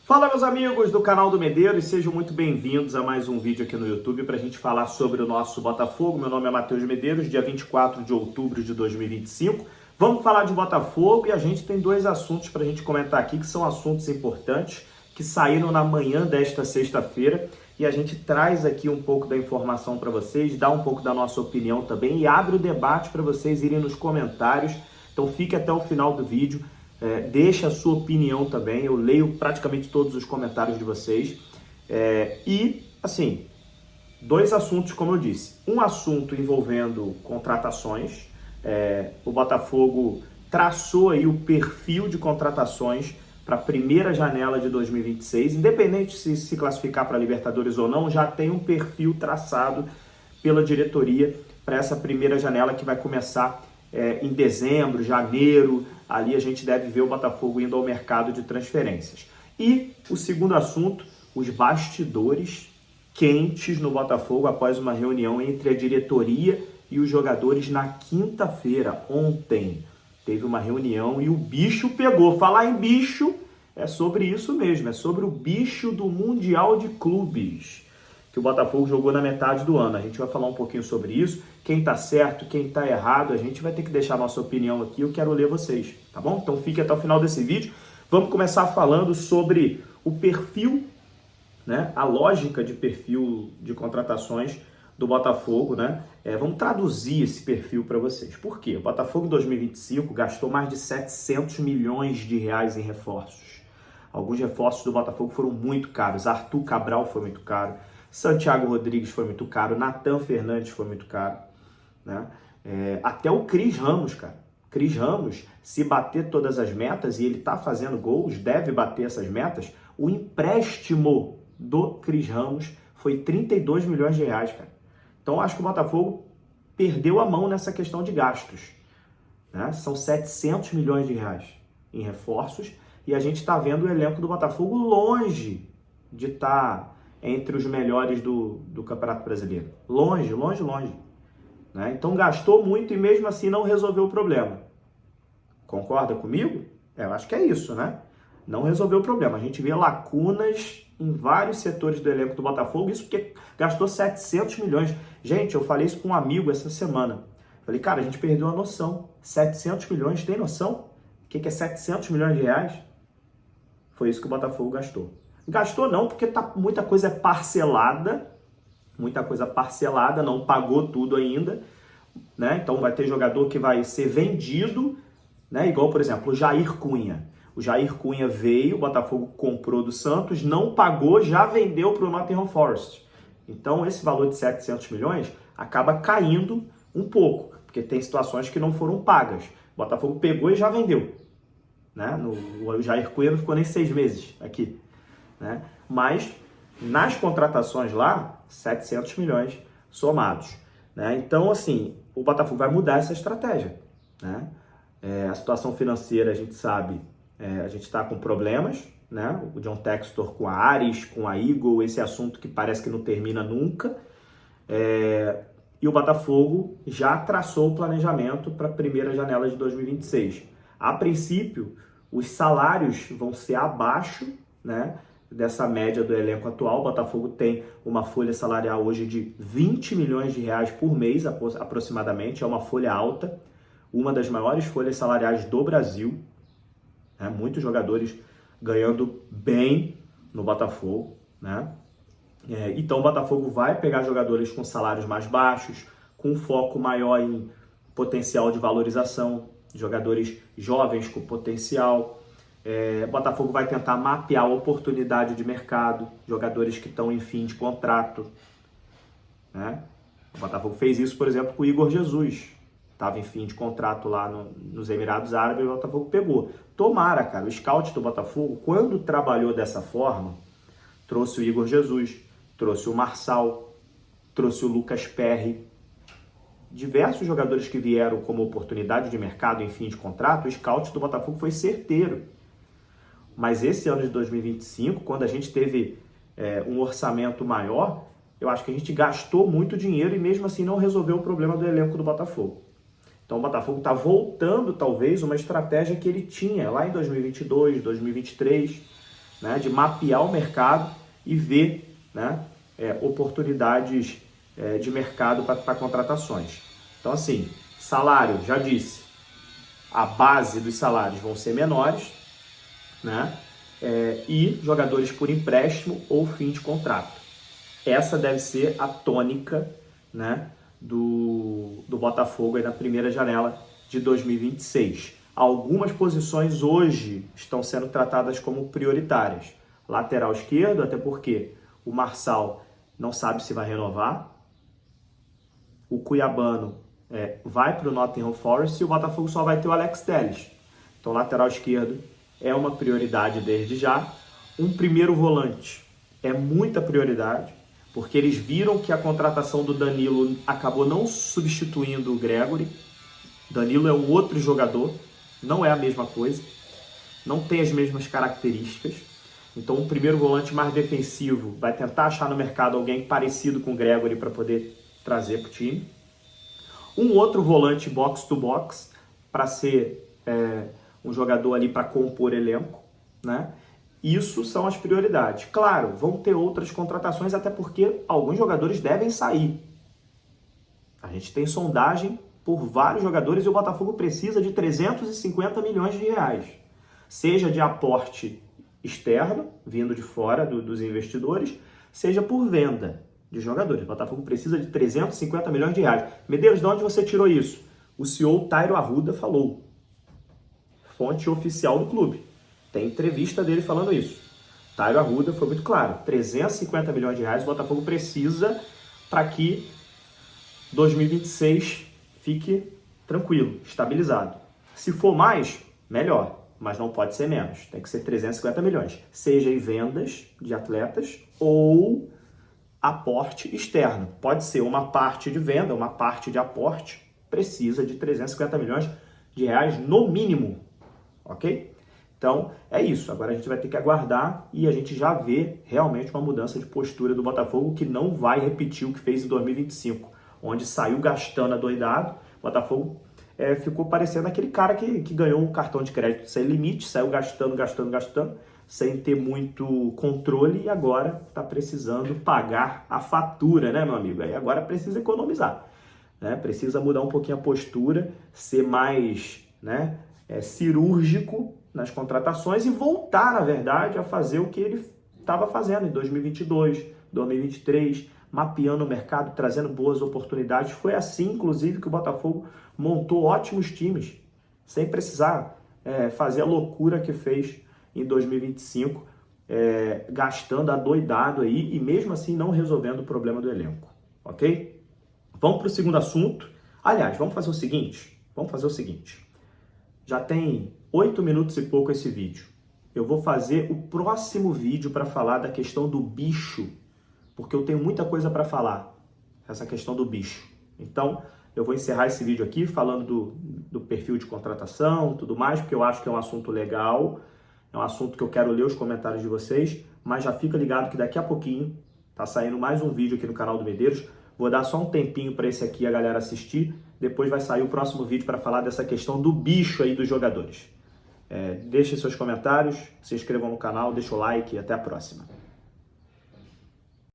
Fala, meus amigos do canal do Medeiros, sejam muito bem-vindos a mais um vídeo aqui no YouTube para a gente falar sobre o nosso Botafogo. Meu nome é Matheus Medeiros, dia 24 de outubro de 2025. Vamos falar de Botafogo e a gente tem dois assuntos para a gente comentar aqui, que são assuntos importantes, que saíram na manhã desta sexta-feira, e a gente traz aqui um pouco da informação para vocês, dá um pouco da nossa opinião também e abre o debate para vocês irem nos comentários. Então fique até o final do vídeo. Deixa a sua opinião também, eu leio praticamente todos os comentários de vocês. E, assim, dois assuntos, como eu disse. Um assunto envolvendo contratações. O Botafogo traçou aí o perfil de contratações para a primeira janela de 2026. Independente se classificar para Libertadores ou não, já tem um perfil traçado pela diretoria para essa primeira janela que vai começar em dezembro, janeiro. Ali a gente deve ver o Botafogo indo ao mercado de transferências. E o segundo assunto, os bastidores quentes no Botafogo após uma reunião entre a diretoria e os jogadores na quinta-feira. Ontem teve uma reunião e o bicho pegou. Falar em bicho é sobre isso mesmo, é sobre o bicho do Mundial de Clubes, que o Botafogo jogou na metade do ano. A gente vai falar um pouquinho sobre isso, quem tá certo, quem tá errado, a gente vai ter que deixar a nossa opinião aqui, eu quero ler vocês, tá bom? Então fique até o final desse vídeo. Vamos começar falando sobre o perfil, né? A lógica de perfil de contratações do Botafogo, né? Vamos traduzir esse perfil para vocês. Por quê? O Botafogo em 2025 gastou mais de 700 milhões de reais em reforços. Alguns reforços do Botafogo foram muito caros. Arthur Cabral foi muito caro. Santiago Rodrigues foi muito caro, Nathan Fernandes foi muito caro, né? Até o Cris Ramos, cara. Cris Ramos, se bater todas as metas, e ele tá fazendo gols, deve bater essas metas, o empréstimo do Cris Ramos foi 32 milhões de reais, cara. Então, acho que o Botafogo perdeu a mão nessa questão de gastos, né? São 700 milhões de reais em reforços, e a gente tá vendo o elenco do Botafogo longe de estar entre os melhores do Campeonato Brasileiro. Longe, longe, longe. Né? Então gastou muito e mesmo assim não resolveu o problema. Concorda comigo? Eu acho que é isso, né? Não resolveu o problema. A gente vê lacunas em vários setores do elenco do Botafogo, isso porque gastou 700 milhões. Gente, eu falei isso com um amigo essa semana. Falei, cara, a gente perdeu a noção. 700 milhões, tem noção? O que é 700 milhões de reais? Foi isso que o Botafogo gastou. Gastou não, porque muita coisa parcelada, não pagou tudo ainda, né? Então vai ter jogador que vai ser vendido, né? Igual, por exemplo, o Jair Cunha. O Jair Cunha veio, o Botafogo comprou do Santos, não pagou, já vendeu para o Nottingham Forest. Então esse valor de 700 milhões acaba caindo um pouco, porque tem situações que não foram pagas. O Botafogo pegou e já vendeu, né? O Jair Cunha não ficou nem 6 meses aqui, né? Mas nas contratações lá, 700 milhões somados, né? Então, assim, o Botafogo vai mudar essa estratégia, né? A situação financeira, a gente sabe, a gente está com problemas, né? O John Textor com a Ares, com a Eagle, esse assunto que parece que não termina nunca. E o Botafogo já traçou o planejamento para a primeira janela de 2026. A princípio, os salários vão ser abaixo, né, dessa média do elenco atual. O Botafogo tem uma folha salarial hoje de 20 milhões de reais por mês, aproximadamente. É uma folha alta, uma das maiores folhas salariais do Brasil, né? Muitos jogadores ganhando bem no Botafogo, né? Então o Botafogo vai pegar jogadores com salários mais baixos, com foco maior em potencial de valorização, jogadores jovens com potencial. O Botafogo vai tentar mapear a oportunidade de mercado, jogadores que estão em fim de contrato, né? O Botafogo fez isso, por exemplo, com o Igor Jesus. Estava em fim de contrato lá nos Emirados Árabes e o Botafogo pegou. Tomara, cara, o scout do Botafogo, quando trabalhou dessa forma, trouxe o Igor Jesus, trouxe o Marçal, trouxe o Lucas Perry. Diversos jogadores que vieram como oportunidade de mercado em fim de contrato, o scout do Botafogo foi certeiro. Mas esse ano de 2025, quando a gente teve um orçamento maior, eu acho que a gente gastou muito dinheiro e mesmo assim não resolveu o problema do elenco do Botafogo. Então o Botafogo está voltando, talvez, uma estratégia que ele tinha lá em 2022, 2023, né, de mapear o mercado e ver, né, oportunidades de mercado para contratações. Então, assim, salário, já disse, a base dos salários vão ser menores, né, e jogadores por empréstimo ou fim de contrato. Essa deve ser a tônica, né, do Botafogo aí na primeira janela de 2026. Algumas posições hoje estão sendo tratadas como prioritárias. Lateral esquerdo, até porque o Marçal não sabe se vai renovar. O Cuiabano vai para o Nottingham Forest e o Botafogo só vai ter o Alex Telles. Então, lateral esquerdo é uma prioridade desde já. Um primeiro volante é muita prioridade, porque eles viram que a contratação do Danilo acabou não substituindo o Gregory. Danilo é um outro jogador, não é a mesma coisa, não tem as mesmas características. Então, um primeiro volante mais defensivo vai tentar achar no mercado alguém parecido com o Gregory para poder trazer para o time. Um outro volante box-to-box para ser um jogador ali para compor elenco, né? Isso são as prioridades. Claro, vão ter outras contratações, até porque alguns jogadores devem sair. A gente tem sondagem por vários jogadores e o Botafogo precisa de 350 milhões de reais. Seja de aporte externo, vindo de fora dos investidores, seja por venda de jogadores. O Botafogo precisa de 350 milhões de reais. Medeiros, de onde você tirou isso? O CEO Tairo Arruda falou. Fonte oficial do clube. Tem entrevista dele falando isso. Tairo Arruda foi muito claro. 350 milhões de reais o Botafogo precisa para que 2026 fique tranquilo, estabilizado. Se for mais, melhor, mas não pode ser menos. Tem que ser 350 milhões. Seja em vendas de atletas ou aporte externo. Pode ser uma parte de venda, uma parte de aporte. Precisa de 350 milhões de reais no mínimo. Ok? Então, é isso. Agora a gente vai ter que aguardar e a gente já vê realmente uma mudança de postura do Botafogo que não vai repetir o que fez em 2025, onde saiu gastando adoidado. O Botafogo ficou parecendo aquele cara que ganhou um cartão de crédito sem limite, saiu gastando, sem ter muito controle e agora está precisando pagar a fatura, né, meu amigo? Aí agora precisa economizar, né? Precisa mudar um pouquinho a postura, ser mais, né, cirúrgico nas contratações e voltar, na verdade, a fazer o que ele estava fazendo em 2022, 2023, mapeando o mercado, trazendo boas oportunidades. Foi assim, inclusive, que o Botafogo montou ótimos times, sem precisar fazer a loucura que fez em 2025, gastando adoidado aí e mesmo assim não resolvendo o problema do elenco, ok? Vamos para o segundo assunto. Aliás, vamos fazer o seguinte. Já tem 8 minutos e pouco esse vídeo. Eu vou fazer o próximo vídeo para falar da questão do bicho, porque eu tenho muita coisa para falar, essa questão do bicho. Então, eu vou encerrar esse vídeo aqui falando do perfil de contratação e tudo mais, porque eu acho que é um assunto legal, é um assunto que eu quero ler os comentários de vocês, mas já fica ligado que daqui a pouquinho tá saindo mais um vídeo aqui no canal do Medeiros. Vou dar só um tempinho para esse aqui a galera assistir, depois vai sair o próximo vídeo para falar dessa questão do bicho aí dos jogadores. Deixem seus comentários, se inscrevam no canal, deixa o like e até a próxima.